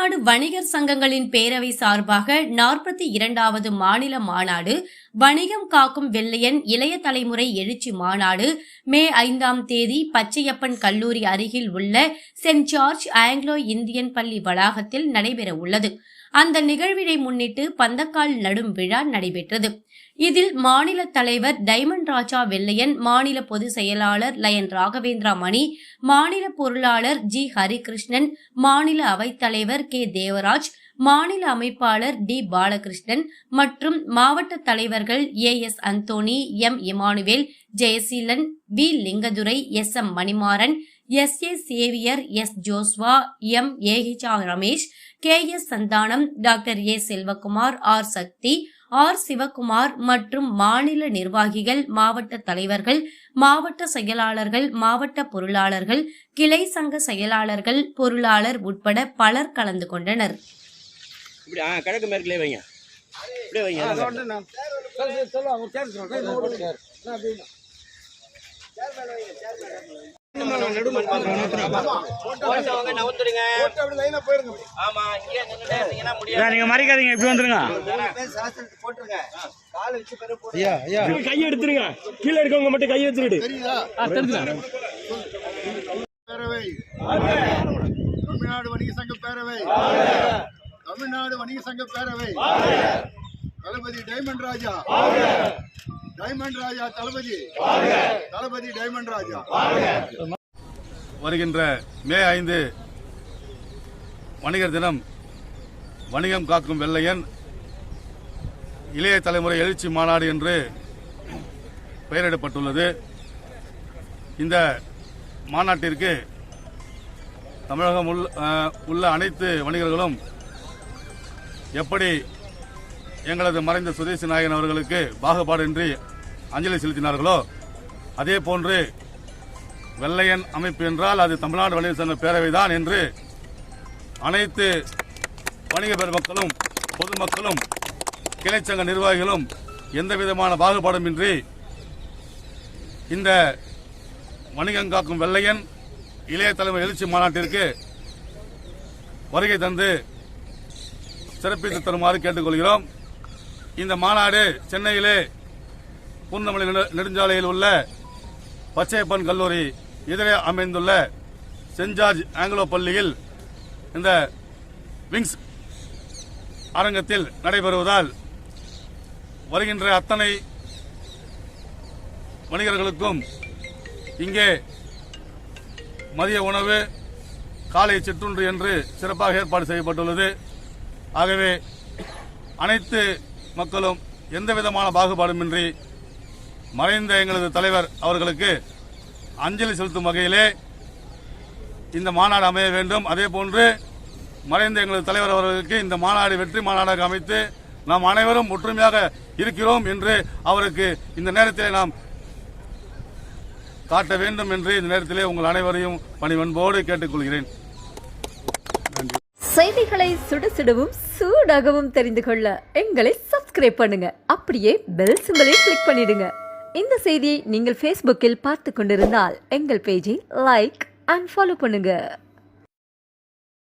தமிழ்நாடு வணிகர் சங்கங்களின் பேரவை சார்பாக 42வது மாநில மாநாடு வணிகம் காக்கும் வெள்ளையன் இளைய தலைமுறை எழுச்சி மாநாடு மே 5ஆம் தேதி பச்சையப்பன் கல்லூரி அருகில் உள்ள சென்ட் ஜார்ஜ் ஆங்கிலோ இந்தியன் பள்ளி வளாகத்தில் நடைபெற உள்ளது. அந்த நிகழ்வினை முன்னிட்டு பந்தக்கால் நடும் விழா நடைபெற்றது. இதில் மாநில தலைவர் டைமண்ட் ராஜா வெள்ளையன், மாநில பொதுச் செயலாளர் லயன் ராகவேந்திரா மணி, மாநில பொருளாளர் ஜி ஹரிகிருஷ்ணன், மாநில அவைத்தலைவர் கே தேவராஜ், மாநில அமைப்பாளர் டி பாலகிருஷ்ணன் மற்றும் மாவட்ட தலைவர்கள் AS Anthony, M Emmanuel, Jayaseelan, V Lingadurai, S M Manimaran, S A Xavier, S Joshua, M AH Ramesh, K S Santhanam, doctor A Selvakumar, R Sakthi, R Sivakumar மற்றும் மாநில நிர்வாகிகள், மாவட்ட தலைவர்கள், மாவட்ட செயலாளர்கள், மாவட்ட பொருளாளர்கள், கிளை சங்க செயலாளர்கள், பொருளாளர் உட்பட பலர் கலந்து கொண்டனர். நீங்க மறைக்காதீங்க, இப்படி வந்துருங்க. கை எடுத்துருங்க, கீழே இருக்கவங்க மட்டும் கை வச்சுட்டு. தமிழ்நாடு வணிக சங்க பேரவை, தமிழ்நாடு வணிக சங்க பேரவை, தளபதி டைமண்ட் ராஜா, டைமண்ட் ராஜா தளபதி, தளபதி டைமண்ட் ராஜா. வருகின்ற மே 5 வணிகர் தினம் வணிகம் காக்கும் வெள்ளையன் இளைய தலைமுறை எழுச்சி மாநாடு என்று பெயரிடப்பட்டுள்ளது. இந்த மாநாட்டிற்கு தமிழகம் உள்ள அனைத்து வணிகர்களும் எப்படி எங்களது மறைந்த சுதேசி நாயகன் அவர்களுக்கு பாகுபாடின்றி அஞ்சலி செலுத்தினார்களோ அதே போன்று வெள்ளையன் அமைப்பு என்றால் அது தமிழ்நாடு வணிகர் சங்க பேரவைதான் என்று அனைத்து வணிக பெருமக்களும் பொதுமக்களும் கிளைச்சங்க நிர்வாகிகளும் எந்தவிதமான பாகுபாடுமின்றி இந்த வணிகம் காக்கும் வெள்ளையன் இளைய தலைமை எழுச்சி மாநாட்டிற்கு வருகை தந்து சிறப்பித்து தருமாறு கேட்டுக்கொள்கிறோம். இந்த மாநாடு சென்னையிலே பூந்தமல்லி நெடுஞ்சாலையில் உள்ள பச்சையப்பன் கல்லூரி எதிரே அமைந்துள்ள சென்ட் ஜார்ஜ் ஆங்கிலோ பள்ளியில் இந்த விங்ஸ் அரங்கத்தில் நடைபெறுவதால் வருகின்ற அத்தனை வணிகர்களுக்கும் இங்கே மதிய உணவு, காலை சிற்றுண்டு என்று சிறப்பாக ஏற்பாடு செய்யப்பட்டுள்ளது. ஆகவே அனைத்து மக்களும் எந்தவிதமான பாகுபாடுமின்றி மறைந்த எங்களது தலைவர் அவர்களுக்கு அஞ்சலி செலுத்தும் வகையிலே இந்த மாநாடு அமைய வேண்டும். அதே போன்று மறைந்த எங்களது தலைவர் அவர்களுக்கு இந்த மாநாடு வெற்றி மாநாடாக அமைத்து நாம் அனைவரும் ஒற்றுமையாக இருக்கிறோம் என்று அவருக்கு இந்த நேரத்திலே நாம் காட்ட வேண்டும் என்று இந்த நேரத்திலே உங்கள் அனைவரையும் பணிவன்போடு கேட்டுக்கொள்கிறேன். செய்திகளை சுட சுடவும் சூடாகவும் தெரிந்து கொள்ள எங்களை சப்ஸ்கிரைப் பண்ணுங்க. அப்படியே பெல் சிம்பலை கிளிக் பண்ணிடுங்க. இந்த செய்தியை நீங்கள் Facebookல் பார்த்து கொண்டிருந்தால் எங்கள் பேஜை லைக் அண்ட் ஃபாலோ பண்ணுங்க.